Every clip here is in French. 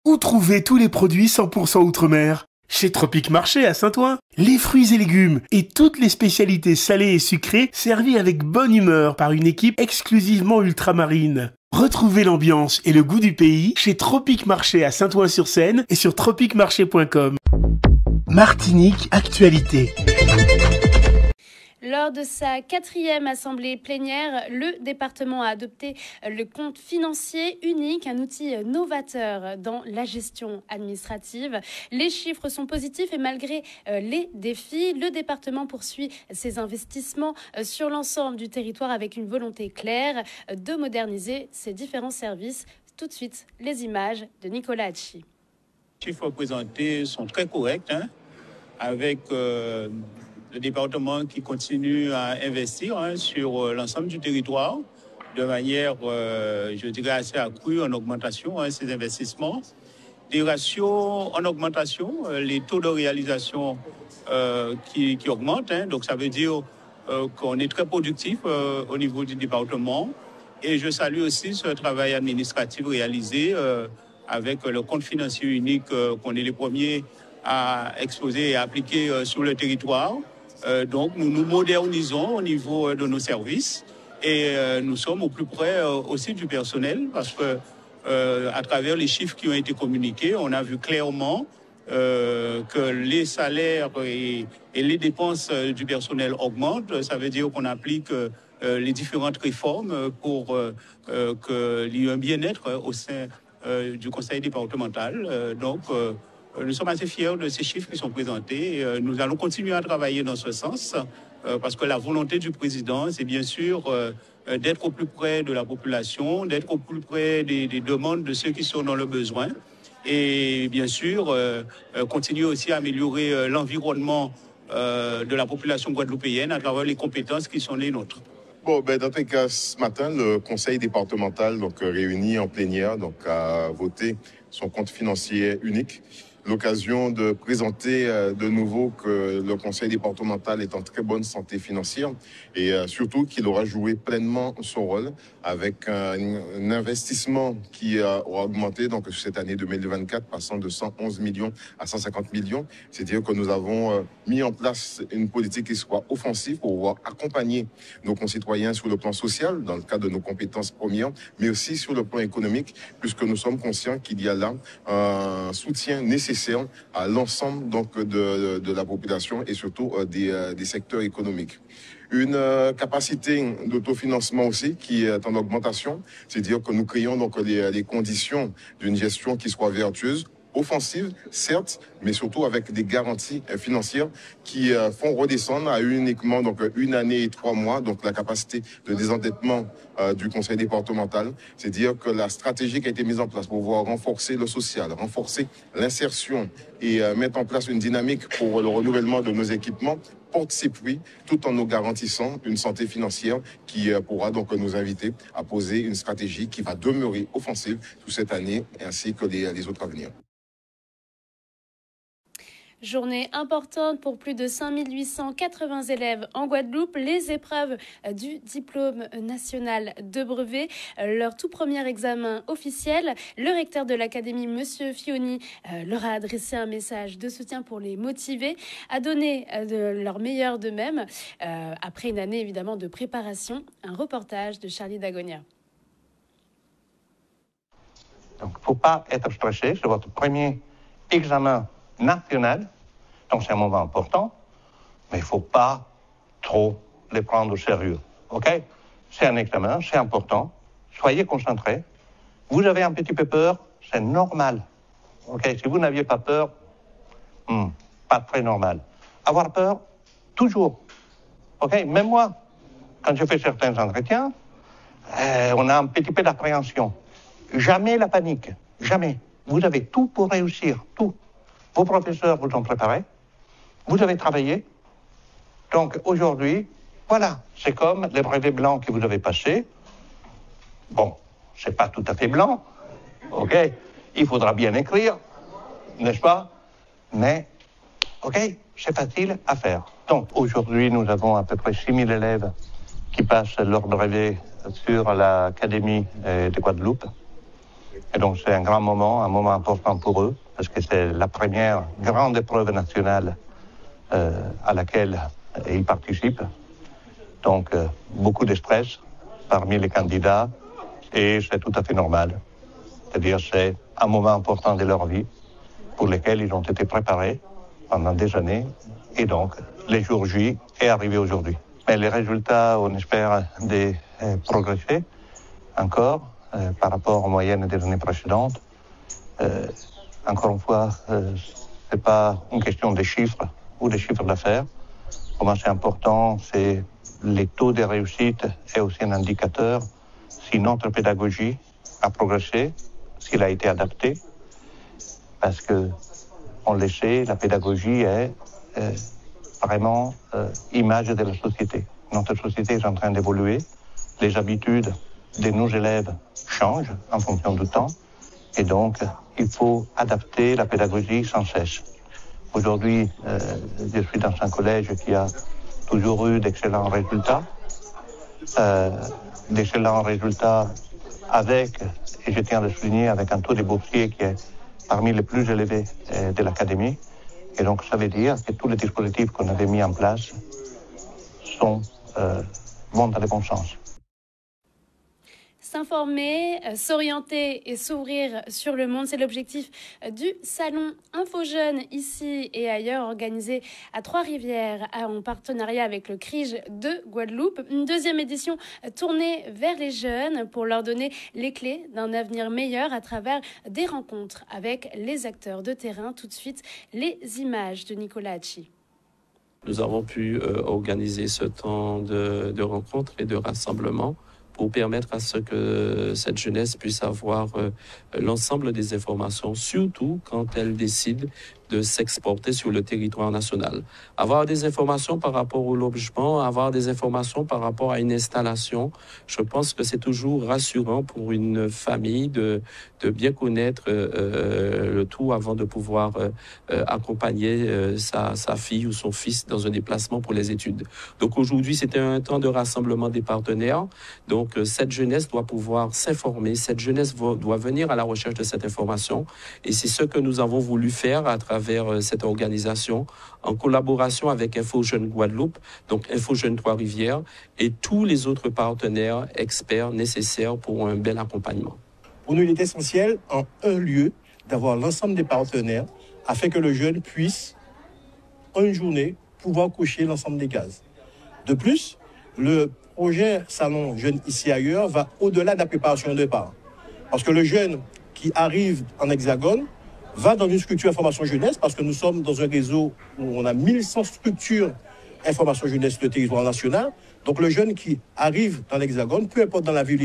Où trouver tous les produits 100% Outre-mer? Chez Tropique Marché à Saint-Ouen, les fruits et légumes et toutes les spécialités salées et sucrées servies avec bonne humeur par une équipe exclusivement ultramarine. Retrouvez l'ambiance et le goût du pays chez Tropique Marché à Saint-Ouen-sur-Seine et sur tropiquemarché.com. Martinique Actualité. Lors de sa 4e assemblée plénière, le département a adopté le compte financier unique, un outil novateur dans la gestion administrative. Les chiffres sont positifs et malgré les défis, le département poursuit ses investissements sur l'ensemble du territoire avec une volonté claire de moderniser ses différents services. Tout de suite, les images de Nicolas Hachi. Les chiffres présentés sont très corrects, avec le département qui continue à investir sur l'ensemble du territoire de manière, je dirais, assez accrue en augmentation, ces investissements. Des ratios en augmentation, les taux de réalisation qui augmentent. Donc ça veut dire qu'on est très productif au niveau du département. Et je salue aussi ce travail administratif réalisé avec le compte financier unique qu'on est les premiers à exposer et à appliquer sur le territoire. Donc, nous nous modernisons au niveau de nos services et nous sommes au plus près aussi du personnel parce que à travers les chiffres qui ont été communiqués, on a vu clairement que les salaires et les dépenses du personnel augmentent. Ça veut dire qu'on applique les différentes réformes pour qu'il y ait un bien-être au sein du conseil départemental. Donc, nous sommes assez fiers de ces chiffres qui sont présentés. Nous allons continuer à travailler dans ce sens parce que la volonté du président, c'est bien sûr d'être au plus près de la population, d'être au plus près des demandes de ceux qui sont dans le besoin et bien sûr continuer aussi à améliorer l'environnement de la population guadeloupéenne à travers les compétences qui sont les nôtres. Bon, dans tous les cas, ce matin, le conseil départemental réuni en plénière a voté son compte financier unique. L'occasion de présenter de nouveau que le conseil départemental est en très bonne santé financière et surtout qu'il aura joué pleinement son rôle avec un investissement qui aura augmenté cette année 2024 passant de 111 millions à 150 millions. C'est-à-dire que nous avons mis en place une politique qui soit offensive pour pouvoir accompagner nos concitoyens sur le plan social dans le cadre de nos compétences premières, mais aussi sur le plan économique puisque nous sommes conscients qu'il y a là un soutien nécessaire à l'ensemble de la population et surtout des secteurs économiques. Une capacité d'autofinancement aussi qui est en augmentation, c'est-à-dire que nous créons les conditions d'une gestion qui soit vertueuse, offensive, certes, mais surtout avec des garanties financières qui font redescendre à uniquement une année et 3 mois, la capacité de désendettement du conseil départemental. C'est-à-dire que la stratégie qui a été mise en place pour pouvoir renforcer le social, renforcer l'insertion et mettre en place une dynamique pour le renouvellement de nos équipements porte ses fruits tout en nous garantissant une santé financière qui pourra nous inviter à poser une stratégie qui va demeurer offensive sous cette année ainsi que les autres à venir. Journée importante pour plus de 5880 élèves en Guadeloupe. Les épreuves du diplôme national de brevet, leur tout premier examen officiel. Le recteur de l'académie, Monsieur Fioni, leur a adressé un message de soutien pour les motiver, a donné de leur meilleur d'eux-mêmes. Après une année évidemment de préparation, un reportage de Charlie Dagonia. Donc il ne faut pas être stressé, c'est votre premier examen national, donc c'est un moment important, mais il ne faut pas trop les prendre au sérieux, ok? C'est un examen, c'est important, soyez concentrés. Vous avez un petit peu peur, c'est normal, ok? Si vous n'aviez pas peur, pas très normal. Avoir peur, toujours, ok? Même moi, quand je fais certains entretiens, on a un petit peu d'appréhension. Jamais la panique, jamais. Vous avez tout pour réussir, tout. Vos professeurs vous ont préparé, vous avez travaillé. Donc aujourd'hui, voilà, c'est comme les brevets blancs que vous avez passés. Bon, c'est pas tout à fait blanc, ok? Il faudra bien écrire, n'est-ce pas? Mais, ok, c'est facile à faire. Donc aujourd'hui, nous avons à peu près 6000 élèves qui passent leur brevet sur l'Académie de Guadeloupe. Et donc c'est un grand moment, un moment important pour eux, parce que c'est la première grande épreuve nationale à laquelle ils participent. Donc beaucoup de stress parmi les candidats, et c'est tout à fait normal. C'est-à-dire c'est un moment important de leur vie pour lequel ils ont été préparés pendant des années, et donc le jour J est arrivé aujourd'hui. Mais les résultats, on espère de progresser encore par rapport aux moyennes des années précédentes. Encore une fois, ce n'est pas une question de chiffres ou de chiffres d'affaires. Pour moi, c'est important, c'est les taux de réussite est aussi un indicateur si notre pédagogie a progressé, s'il a été adapté, parce que on le sait, la pédagogie est vraiment image de la société. Notre société est en train d'évoluer, les habitudes de nos élèves changent en fonction du temps, et donc il faut adapter la pédagogie sans cesse. Aujourd'hui, je suis dans un collège qui a toujours eu d'excellents résultats avec, et je tiens à le souligner, avec un taux de boursiers qui est parmi les plus élevés de l'académie. Et donc ça veut dire que tous les dispositifs qu'on avait mis en place vont dans le bon sens. S'informer, s'orienter et s'ouvrir sur le monde, c'est l'objectif du salon Info Jeunes ici et ailleurs, organisé à Trois-Rivières en partenariat avec le CRIJ de Guadeloupe. Une deuxième édition tournée vers les jeunes pour leur donner les clés d'un avenir meilleur à travers des rencontres avec les acteurs de terrain. Tout de suite, les images de Nicolas Hachi. Nous avons pu organiser ce temps de rencontres et de rassemblement pour permettre à ce que cette jeunesse puisse avoir l'ensemble des informations, surtout quand elle décide de s'exporter sur le territoire national. Avoir des informations par rapport au logement, avoir des informations par rapport à une installation, je pense que c'est toujours rassurant pour une famille de bien connaître le tout avant de pouvoir accompagner sa fille ou son fils dans un déplacement pour les études. Donc aujourd'hui, c'était un temps de rassemblement des partenaires. Donc cette jeunesse doit pouvoir s'informer, cette jeunesse doit venir à la recherche de cette information. Et c'est ce que nous avons voulu faire à travers cette organisation, en collaboration avec Info Jeunes Guadeloupe, donc Info Jeunes Trois-Rivières, et tous les autres partenaires experts nécessaires pour un bel accompagnement. Pour nous, il est essentiel, en un lieu, d'avoir l'ensemble des partenaires afin que le jeune puisse, en une journée, pouvoir cocher l'ensemble des cases. De plus, le projet Salon Jeunes ici ailleurs va au-delà de la préparation de départ. Parce que le jeune qui arrive en Hexagone va dans une structure information jeunesse, parce que nous sommes dans un réseau où on a 1100 structures information jeunesse sur le territoire national. Donc le jeune qui arrive dans l'Hexagone, peu importe dans la ville où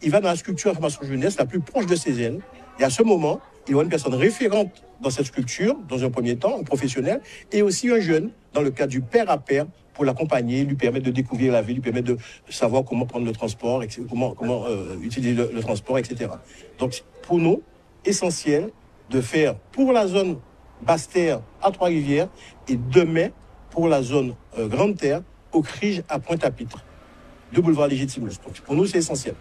il va dans la structure information jeunesse la plus proche de ses ailes. Et à ce moment, il y aura une personne référente dans cette structure, dans un premier temps, un professionnel, et aussi un jeune, dans le cadre du pair à pair, pour l'accompagner, lui permettre de découvrir la ville, lui permettre de savoir comment prendre le transport, comment utiliser le transport, etc. Donc pour nous, essentiel de faire pour la zone Basse-Terre à Trois-Rivières et demain pour la zone Grande-Terre au CRIJ à Pointe-à-Pitre, de boulevard Légitimus. Donc pour nous, c'est essentiel.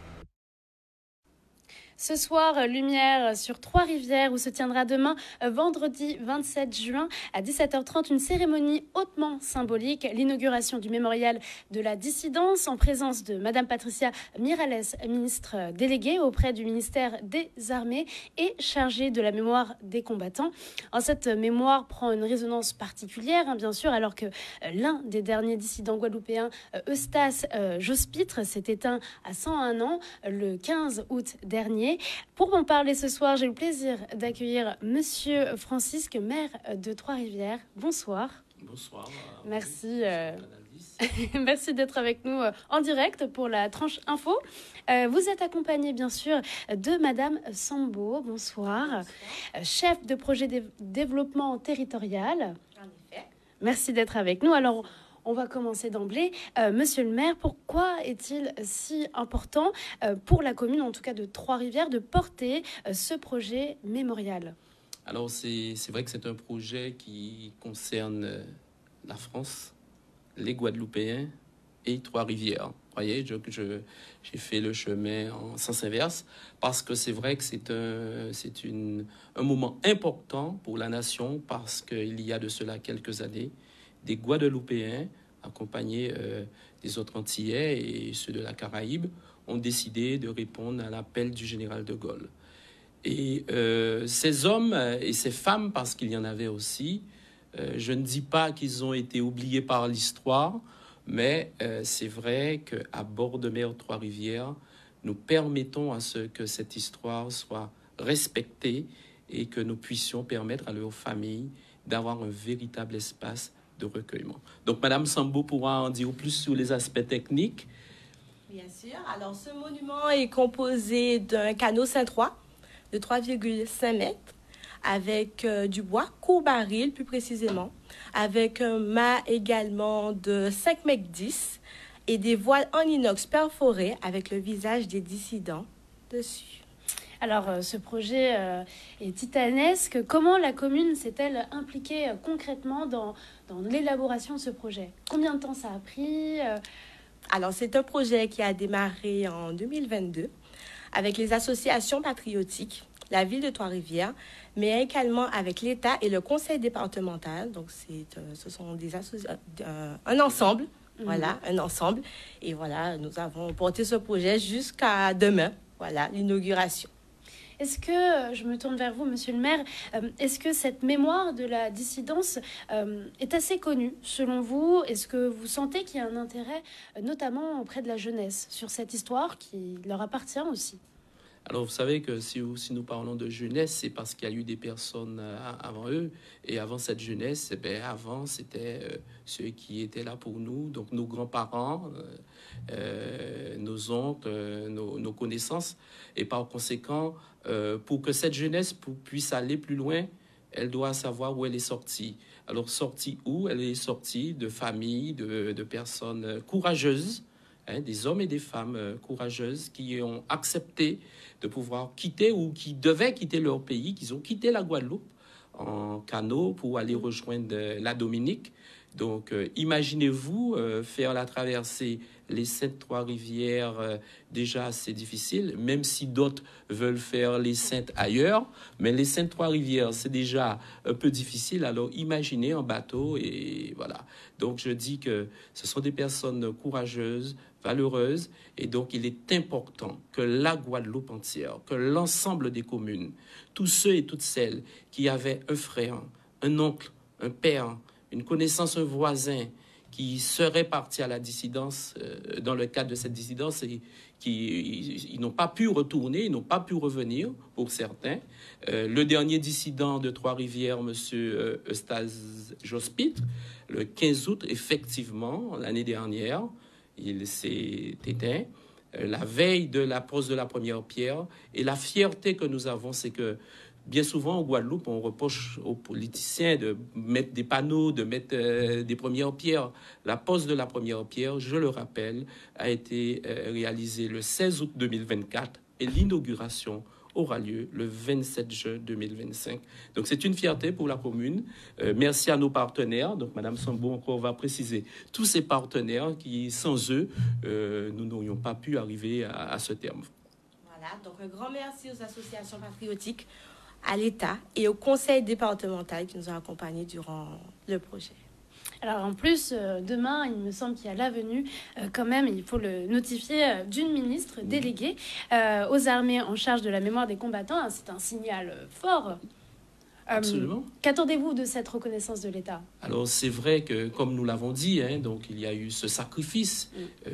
Ce soir, lumière sur Trois-Rivières où se tiendra demain, vendredi 27 juin à 17h30, une cérémonie hautement symbolique, l'inauguration du mémorial de la dissidence en présence de Madame Patricia Miralles, ministre déléguée auprès du ministère des Armées et chargée de la mémoire des combattants. Cette mémoire prend une résonance particulière, bien sûr, alors que l'un des derniers dissidents guadeloupéens, Eustace Jospitre, s'est éteint à 101 ans le 15 août dernier. Pour m'en parler ce soir, j'ai le plaisir d'accueillir Monsieur Francisque, maire de Trois-Rivières. Bonsoir. Bonsoir. Merci. Merci d'être avec nous en direct pour la tranche info. Vous êtes accompagné bien sûr de Madame Sambo. Bonsoir. Bonsoir. Chef de projet de développement territorial. En effet. Merci d'être avec nous. Alors, on va commencer d'emblée. Monsieur le maire, pourquoi est-il si important pour la commune, en tout cas de Trois-Rivières, de porter ce projet mémorial ? Alors, c'est vrai que c'est un projet qui concerne la France, les Guadeloupéens et Trois-Rivières. Vous voyez, j'ai fait le chemin en sens inverse parce que c'est vrai que c'est un moment important pour la nation parce qu'il y a de cela quelques années, des Guadeloupéens accompagnés des autres Antillais et ceux de la Caraïbe ont décidé de répondre à l'appel du général de Gaulle. Et ces hommes et ces femmes, parce qu'il y en avait aussi, je ne dis pas qu'ils ont été oubliés par l'histoire, mais c'est vrai qu'à bord de mer Trois-Rivières, nous permettons à ce que cette histoire soit respectée et que nous puissions permettre à leurs familles d'avoir un véritable espace de recueillement. Donc, Madame Sambo pourra en dire plus sur les aspects techniques. Bien sûr. Alors, ce monument est composé d'un canot Saint-Trois de 3,5 mètres avec du bois, court-baril plus précisément, avec un mât également de 5 mètres 10 et des voiles en inox perforées avec le visage des dissidents dessus. Alors, ce projet est titanesque. Comment la commune s'est-elle impliquée concrètement dans l'élaboration de ce projet? Combien de temps ça a pris? Alors, c'est un projet qui a démarré en 2022 avec les associations patriotiques, la ville de Trois-Rivières, mais également avec l'État et le conseil départemental. Donc, ce sont un ensemble. Voilà, un ensemble. Et voilà, nous avons porté ce projet jusqu'à demain. Voilà, l'inauguration. Est-ce que, je me tourne vers vous, monsieur le maire, est-ce que cette mémoire de la dissidence est assez connue, selon vous? Est-ce que vous sentez qu'il y a un intérêt, notamment auprès de la jeunesse, sur cette histoire qui leur appartient aussi? Alors, vous savez que si nous parlons de jeunesse, c'est parce qu'il y a eu des personnes avant eux. Et avant cette jeunesse, avant, c'était ceux qui étaient là pour nous, donc nos grands-parents, nos oncles, nos connaissances. Et par conséquent, pour que cette jeunesse puisse aller plus loin, elle doit savoir où elle est sortie. Alors, sortie où? Elle est sortie de familles, de personnes courageuses, des hommes et des femmes courageuses qui ont accepté de pouvoir quitter ou qui devaient quitter leur pays, qui ont quitté la Guadeloupe en canot pour aller rejoindre la Dominique. Donc, imaginez-vous faire la traversée les Saintes Trois-Rivières, déjà c'est difficile, même si d'autres veulent faire les Saintes ailleurs, mais les Saintes Trois-Rivières, c'est déjà un peu difficile, alors imaginez un bateau et voilà. Donc, je dis que ce sont des personnes courageuses, valeureuses, et donc il est important que la Guadeloupe entière, que l'ensemble des communes, tous ceux et toutes celles qui avaient un frère, un oncle, un père, une connaissance, un voisin, qui seraient partis à la dissidence, dans le cadre de cette dissidence, et qui n'ont pas pu retourner, ils n'ont pas pu revenir, pour certains. Le dernier dissident de Trois-Rivières, M. Eustace Jospin, le 15 août, effectivement, l'année dernière, il s'est éteint. La veille de la pose de la première pierre. Et la fierté que nous avons, c'est que bien souvent, en Guadeloupe, on reproche aux politiciens de mettre des panneaux, de mettre des premières pierres. La pose de la première pierre, je le rappelle, a été réalisée le 16 août 2024 et l'inauguration aura lieu le 27 juin 2025. Donc, c'est une fierté pour la commune. Merci à nos partenaires. Donc, Mme Sambo encore va préciser tous ces partenaires qui, sans eux, nous n'aurions pas pu arriver à ce terme. Voilà, donc un grand merci aux associations patriotiques, à l'État et au conseil départemental qui nous ont accompagnés durant le projet. Alors en plus, demain, il me semble qu'il y a la venue, quand même, il faut le notifier, d'une ministre déléguée aux armées en charge de la mémoire des combattants. C'est un signal fort. Absolument. Qu'attendez-vous de cette reconnaissance de l'État? Alors c'est vrai que, comme nous l'avons dit, donc il y a eu ce sacrifice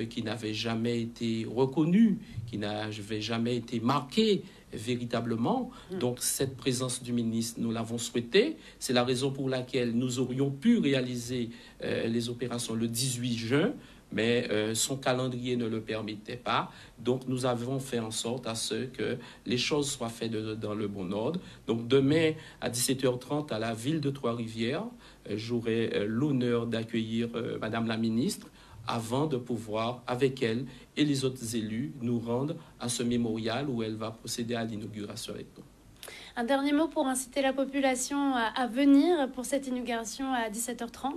qui n'avait jamais été reconnu, qui n'avait jamais été marqué véritablement. Donc cette présence du ministre, nous l'avons souhaité. C'est la raison pour laquelle nous aurions pu réaliser les opérations le 18 juin, mais son calendrier ne le permettait pas. Donc nous avons fait en sorte à ce que les choses soient faites dans le bon ordre. Donc demain à 17h30 à la ville de Trois-Rivières, j'aurai l'honneur d'accueillir Madame la ministre, avant de pouvoir, avec elle et les autres élus, nous rendre à ce mémorial où elle va procéder à l'inauguration avec nous. Un dernier mot pour inciter la population à venir pour cette inauguration à 17h30 ?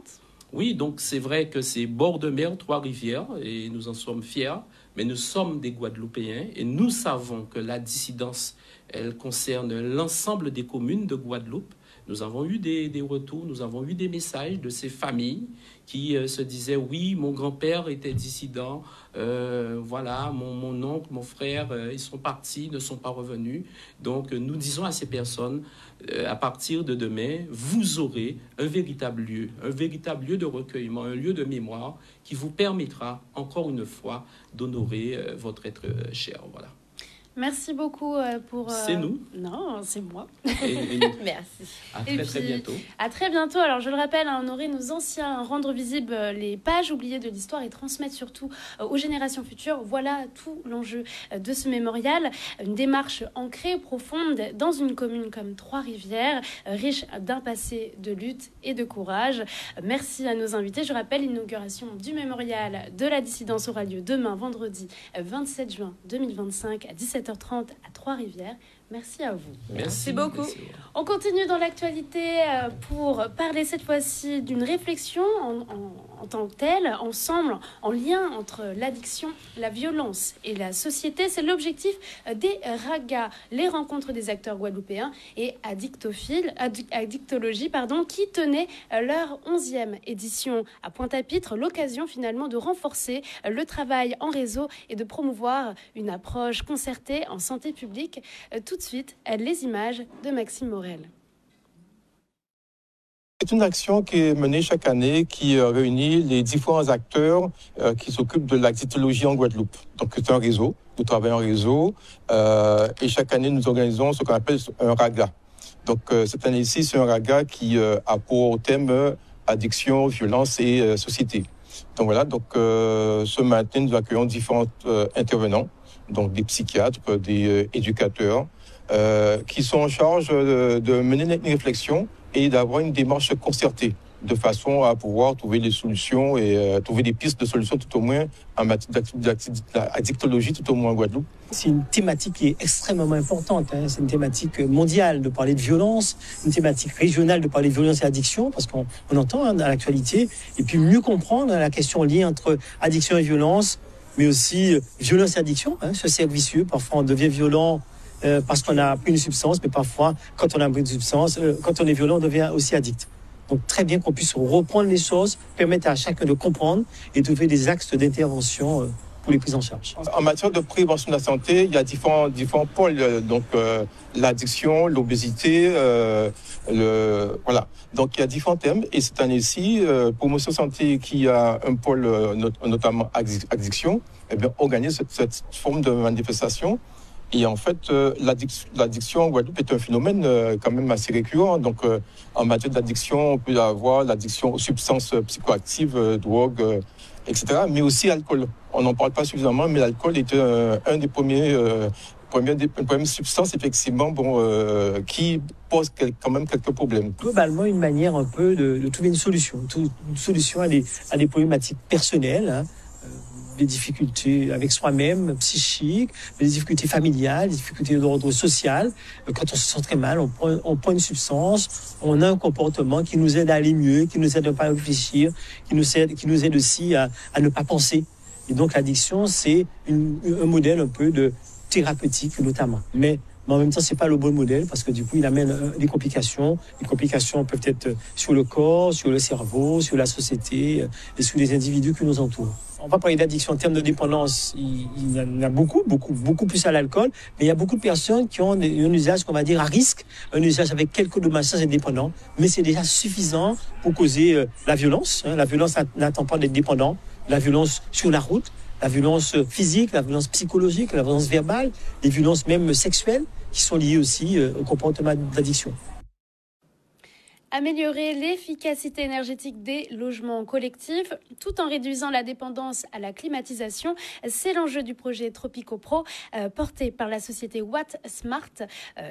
Oui, donc c'est vrai que c'est bord de mer, Trois-Rivières, et nous en sommes fiers, mais nous sommes des Guadeloupéens et nous savons que la dissidence, elle concerne l'ensemble des communes de Guadeloupe. Nous avons eu des retours, nous avons eu des messages de ces familles qui se disaient « Oui, mon grand-père était dissident, voilà, mon oncle, mon frère, ils sont partis, ne sont pas revenus. » Donc, nous disons à ces personnes, à partir de demain, vous aurez un véritable lieu de recueillement, un lieu de mémoire qui vous permettra, encore une fois, d'honorer votre être cher. Voilà. Merci beaucoup pour... C'est nous. Non, c'est moi. Merci. À très bientôt. À très bientôt. Alors, je le rappelle, honorer nos anciens, rendre visibles les pages oubliées de l'histoire et transmettre surtout aux générations futures. Voilà tout l'enjeu de ce mémorial. Une démarche ancrée, profonde, dans une commune comme Trois-Rivières, riche d'un passé de lutte et de courage. Merci à nos invités. Je rappelle, l'inauguration du mémorial de la dissidence aura lieu demain, vendredi 27 juin 2025 à 17h30 à Trois-Rivières. Merci à vous. Merci beaucoup. Merci. On continue dans l'actualité pour parler cette fois-ci d'une réflexion en tant que telle, ensemble, en lien entre l'addiction, la violence et la société. C'est l'objectif des RAGA, les rencontres des acteurs guadeloupéens et addictologie, qui tenaient leur 11e édition à Pointe-à-Pitre. L'occasion finalement de renforcer le travail en réseau et de promouvoir une approche concertée en santé publique. Tout de suite, les images de Maxime Morel. C'est une action qui est menée chaque année, qui réunit les différents acteurs qui s'occupent de l'addictologie en Guadeloupe. Donc c'est un réseau, nous travaillons en réseau, et chaque année nous organisons ce qu'on appelle un RAGA. Donc cette année-ci, c'est un RAGA qui a pour thème addiction, violence et société. Donc voilà, donc ce matin nous accueillons différents intervenants, donc des psychiatres, des éducateurs, qui sont en charge de mener une réflexion et d'avoir une démarche concertée, de façon à pouvoir trouver des solutions et trouver des pistes de solutions tout au moins en matière d'addictologie, tout au moins en Guadeloupe. C'est une thématique qui est extrêmement importante. C'est une thématique mondiale de parler de violence, une thématique régionale de parler de violence et addiction, parce qu'on entend dans l'actualité, et puis mieux comprendre la question liée entre addiction et violence, mais aussi violence et addiction, ce cercle vicieux. Parfois on devient violent parce qu'on a pris une substance, mais parfois, quand on a pris une substance, quand on est violent, on devient aussi addict. Donc, très bien qu'on puisse reprendre les choses, permettre à chacun de comprendre et de trouver des axes d'intervention pour les prises en charge. En matière de prévention de la santé, il y a différents pôles, donc l'addiction, l'obésité, voilà. Donc, il y a différents thèmes. Et cette année-ci, Promotion Santé, qui a un pôle notamment addiction, eh bien, organise cette forme de manifestation. Et en fait, l'addiction en Guadeloupe est un phénomène quand même assez récurrent. Donc, en matière d'addiction, on peut avoir l'addiction aux substances psychoactives, drogues, etc. Mais aussi l'alcool. On n'en parle pas suffisamment, mais l'alcool est un des premières substances, effectivement, qui pose quand même quelques problèmes. Globalement, une manière un peu de trouver une solution à des problématiques personnelles, des difficultés avec soi-même, psychiques, des difficultés familiales, des difficultés d'ordre social. Quand on se sent très mal, on prend une substance, on a un comportement qui nous aide à aller mieux, qui nous aide à ne pas réfléchir, qui nous aide aussi à ne pas penser. Et donc l'addiction, c'est un modèle un peu de thérapeutique notamment. Mais en même temps, c'est pas le bon modèle parce que du coup, il amène des complications. Les complications peuvent être sur le corps, sur le cerveau, sur la société et sur les individus qui nous entourent. On va parler d'addiction en termes de dépendance. Il y en a beaucoup plus à l'alcool. Mais il y a beaucoup de personnes qui ont un usage qu'on va dire à risque, un usage avec quelques dommages sans être dépendant. Mais c'est déjà suffisant pour causer la violence. La violence n'attend pas d'être dépendant. La violence sur la route, la violence physique, la violence psychologique, la violence verbale, les violences même sexuelles qui sont liées aussi au comportement d'addiction. Améliorer l'efficacité énergétique des logements collectifs tout en réduisant la dépendance à la climatisation. C'est l'enjeu du projet Tropico Pro porté par la société Watt Smart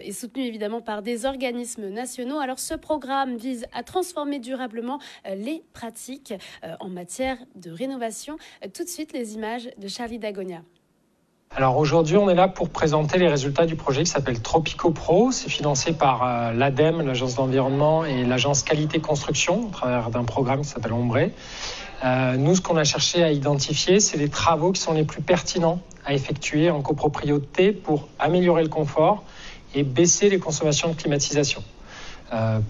et soutenu évidemment par des organismes nationaux. Alors ce programme vise à transformer durablement les pratiques en matière de rénovation. Tout de suite les images de Charlie Dagonia. Alors aujourd'hui, on est là pour présenter les résultats du projet qui s'appelle Tropico Pro. C'est financé par l'ADEME, l'Agence d'environnement, et l'Agence Qualité Construction, au travers d'un programme qui s'appelle Ombré. Nous, ce qu'on a cherché à identifier, c'est les travaux qui sont les plus pertinents à effectuer en copropriété pour améliorer le confort et baisser les consommations de climatisation.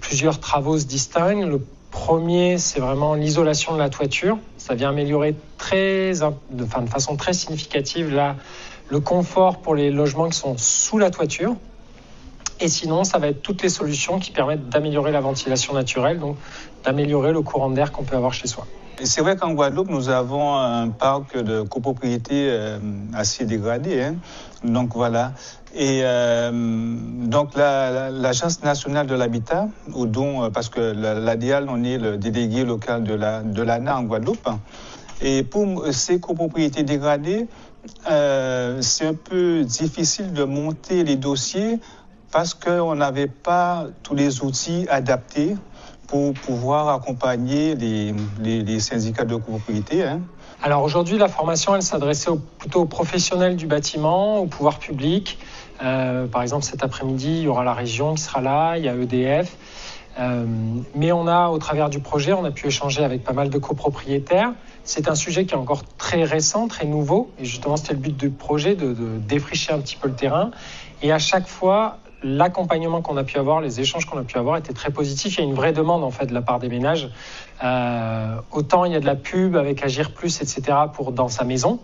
Plusieurs travaux se distinguent. Le premier, c'est vraiment l'isolation de la toiture. Ça vient améliorer de façon très significative le confort pour les logements qui sont sous la toiture. Et sinon, ça va être toutes les solutions qui permettent d'améliorer la ventilation naturelle, donc d'améliorer le courant d'air qu'on peut avoir chez soi. C'est vrai qu'en Guadeloupe, nous avons un parc de copropriété assez dégradé. Hein. Donc voilà. Et donc l'Agence nationale de l'habitat, parce que l'ADIAL, on est le délégué local de l'ANA en Guadeloupe. Et pour ces copropriétés dégradées, c'est un peu difficile de monter les dossiers parce qu'on n'avait pas tous les outils adaptés pour pouvoir accompagner les syndicats de copropriété. Hein. Alors aujourd'hui, la formation, elle s'adressait plutôt aux professionnels du bâtiment, au pouvoir public. Par exemple, cet après-midi, il y aura la région qui sera là, il y a EDF. Mais au travers du projet, on a pu échanger avec pas mal de copropriétaires. C'est un sujet qui est encore très récent, très nouveau. Et justement, c'était le but du projet, de défricher un petit peu le terrain. Et à chaque fois, l'accompagnement qu'on a pu avoir, les échanges qu'on a pu avoir étaient très positifs. Il y a une vraie demande en fait de la part des ménages. Autant il y a de la pub avec Agir Plus, etc. dans sa maison,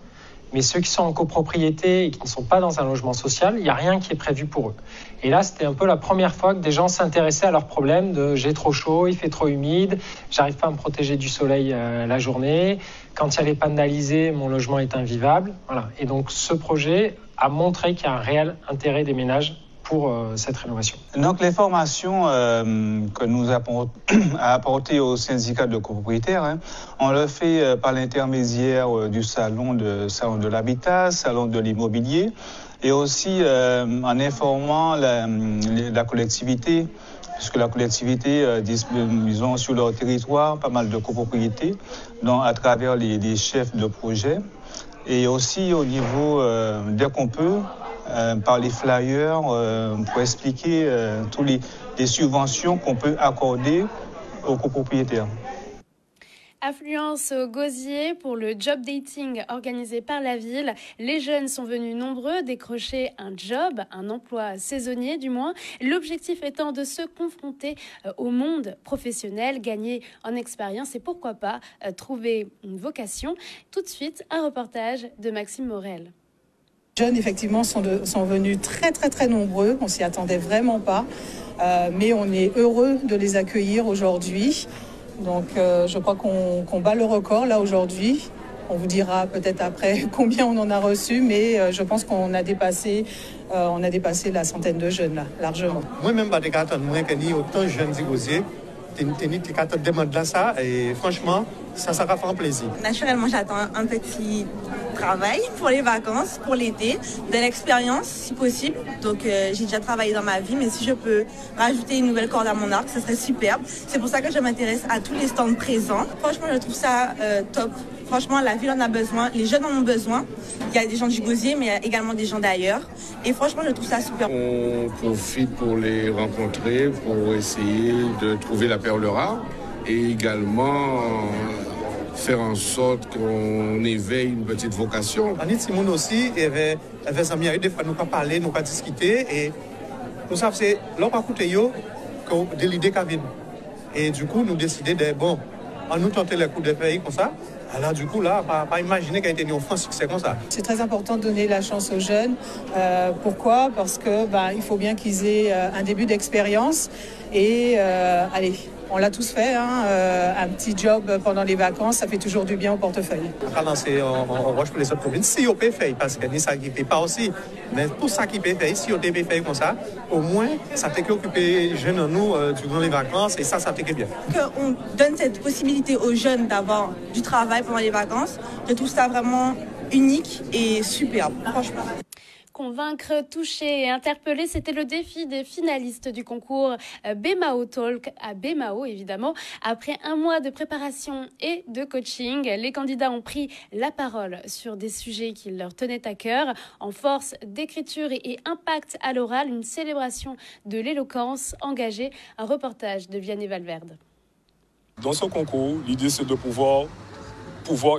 mais ceux qui sont en copropriété et qui ne sont pas dans un logement social, il n'y a rien qui est prévu pour eux. Et là, c'était un peu la première fois que des gens s'intéressaient à leurs problèmes de j'ai trop chaud, il fait trop humide, j'arrive pas à me protéger du soleil la journée, quand il y a les pannes d'alizé, mon logement est invivable. Voilà. Et donc ce projet a montré qu'il y a un réel intérêt des ménages pour cette rénovation. Donc les formations que nous avons apportées aux syndicats de copropriétaires, hein, on le fait par l'intermédiaire du salon de l'habitat, salon de l'immobilier, et aussi en informant la collectivité, puisque la collectivité disons sur leur territoire pas mal de copropriétés, à travers les chefs de projet, et aussi au niveau dès qu'on peut. Par les flyers pour expliquer toutes les subventions qu'on peut accorder aux copropriétaires. Affluence au Gosier pour le job dating organisé par la ville. Les jeunes sont venus nombreux décrocher un job, un emploi saisonnier du moins. L'objectif étant de se confronter au monde professionnel, gagner en expérience et pourquoi pas trouver une vocation. Tout de suite, un reportage de Maxime Morel. Les jeunes, effectivement, sont venus très, très, très nombreux. On s'y attendait vraiment pas. Mais on est heureux de les accueillir aujourd'hui. Donc, je crois qu'on bat le record, là, aujourd'hui. On vous dira peut-être après combien on en a reçu, mais je pense qu'on a dépassé la centaine de jeunes, là, largement. Moi-même, je suis autant de jeunes du Gosier. Tu demandes là ça et franchement, ça va faire un plaisir. Naturellement, j'attends un petit travail pour les vacances, pour l'été, de l'expérience si possible. Donc j'ai déjà travaillé dans ma vie, mais si je peux rajouter une nouvelle corde à mon arc, ça serait superbe. C'est pour ça que je m'intéresse à tous les stands présents. Franchement, je trouve ça top. Franchement, la ville en a besoin, les jeunes en ont besoin. Il y a des gens du Gosier, mais il y a également des gens d'ailleurs. Et franchement, je trouve ça super. On profite pour les rencontrer, pour essayer de trouver la perle rare et également faire en sorte qu'on éveille une petite vocation. Anit Simon aussi, il y avait des amis, des fois nous pas parler, nous pas discuter et tout ça c'est là pas coûter de l'idée qu'a venu. Et du coup nous décider de on nous tenter les coups de pays comme ça. Alors du coup là, pas imaginer qu'il y a été un franc succès comme ça. C'est très important de donner la chance aux jeunes. Pourquoi ? Parce que il faut bien qu'ils aient un début d'expérience et allez. On l'a tous fait, hein, un petit job pendant les vacances, ça fait toujours du bien au portefeuille. On a lancé en roche pour les autres communes, si on peut faire, parce que ça qui ne fait pas aussi, mais tout ça qui peut faire, si on peut faire comme ça, au moins, ça fait qu'occuper les jeunes en nous durant les vacances, et ça fait bien. Qu'on donne cette possibilité aux jeunes d'avoir du travail pendant les vacances, je trouve ça vraiment unique et superbe, franchement. Convaincre, toucher et interpeller, c'était le défi des finalistes du concours BMAO Talk à BMAO, évidemment. Après un mois de préparation et de coaching, les candidats ont pris la parole sur des sujets qui leur tenaient à cœur, en force d'écriture et impact à l'oral, une célébration de l'éloquence engagée, un reportage de Vianney Valverde. Dans ce concours, l'idée c'est de pouvoir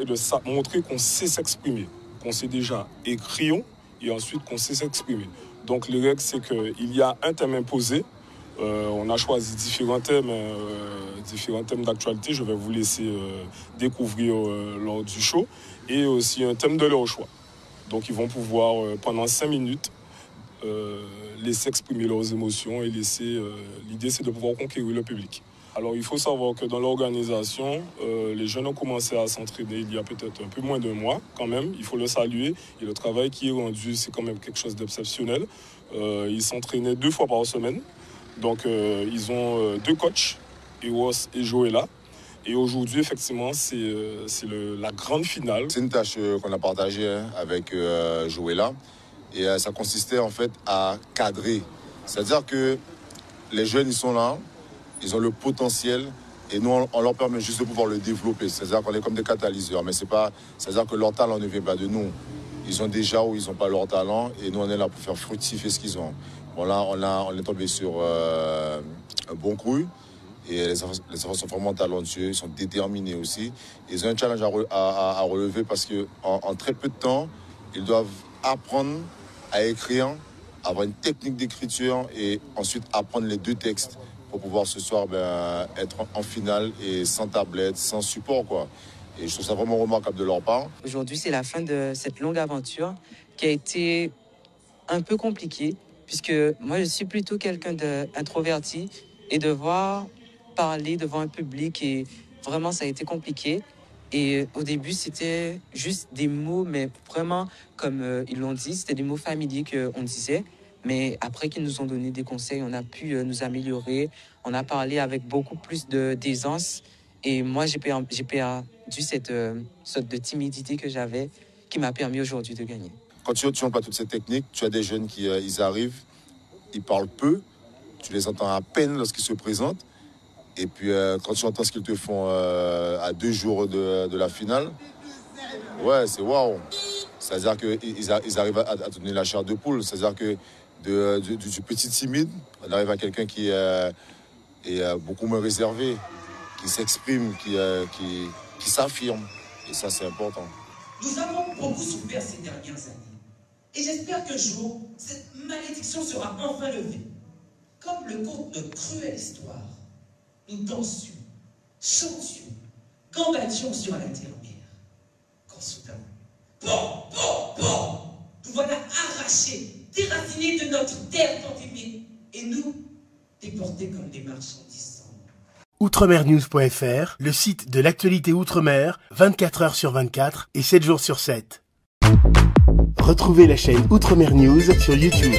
et de montrer qu'on sait s'exprimer, qu'on sait déjà écrire et ensuite qu'on sait s'exprimer. Donc les règles, c'est qu'il y a un thème imposé. On a choisi différents thèmes d'actualité. Je vais vous laisser découvrir lors du show. Et aussi un thème de leur choix. Donc ils vont pouvoir, pendant 5 minutes, laisser exprimer leurs émotions et l'idée, c'est de pouvoir conquérir le public. Alors il faut savoir que dans l'organisation, les jeunes ont commencé à s'entraîner il y a peut-être un peu moins d'un mois quand même, il faut le saluer. Et le travail qui est rendu, c'est quand même quelque chose d'exceptionnel. Ils s'entraînaient 2 fois par semaine. Donc ils ont 2 coachs, Eros et Joëlla. Et aujourd'hui, effectivement, c'est la grande finale. C'est une tâche qu'on a partagée avec Joëlla. Et ça consistait en fait à cadrer. C'est-à-dire que les jeunes, ils sont là. Ils ont le potentiel et nous, on leur permet juste de pouvoir le développer. C'est-à-dire qu'on est comme des catalyseurs, mais c'est-à-dire que leur talent ne vient pas de nous. Ils ont déjà ou ils n'ont pas leur talent et nous, on est là pour faire fructifier ce qu'ils ont. Bon, là, on est tombé sur un bon cru et les enfants sont vraiment talentueux, ils sont déterminés aussi. Ils ont un challenge à relever parce qu'en très peu de temps, ils doivent apprendre à écrire, avoir une technique d'écriture et ensuite apprendre les 2 textes. Pour pouvoir ce soir être en finale et sans tablette, sans support, quoi. Et je trouve ça vraiment remarquable de leur part. Aujourd'hui, c'est la fin de cette longue aventure qui a été un peu compliquée, puisque moi, je suis plutôt quelqu'un d'introverti et devoir parler devant un public, et vraiment, ça a été compliqué. Et au début, c'était juste des mots, mais vraiment, comme ils l'ont dit, c'était des mots familiers qu'on disait. Mais après qu'ils nous ont donné des conseils, on a pu nous améliorer. On a parlé avec beaucoup plus d'aisance. Et moi, j'ai perdu cette sorte de timidité que j'avais qui m'a permis aujourd'hui de gagner. Quand tu n'as pas toutes ces techniques, tu as des jeunes qui ils arrivent, ils parlent peu, tu les entends à peine lorsqu'ils se présentent. Et puis quand tu entends ce qu'ils te font à 2 jours de la finale, ouais, c'est waouh. C'est-à-dire qu'ils arrivent à donner la chair de poule. C'est-à-dire que du petit timide, on arrive à quelqu'un qui est beaucoup moins réservé, qui s'exprime, qui s'affirme. Et ça, c'est important. Nous avons beaucoup souffert ces dernières années. Et j'espère qu'un jour, cette malédiction sera enfin levée. Comme le conte de cruelle histoire, nous dansions, chantions, gambations sur la terre-mère. Quand soudain, nous voilà arrachés, déracinés de notre terre tant aimée, et nous, déportés comme des marchandises. Outremernews.fr, le site de l'actualité Outre-mer, 24 heures sur 24 et 7 jours sur 7. Retrouvez la chaîne Outremer News sur YouTube.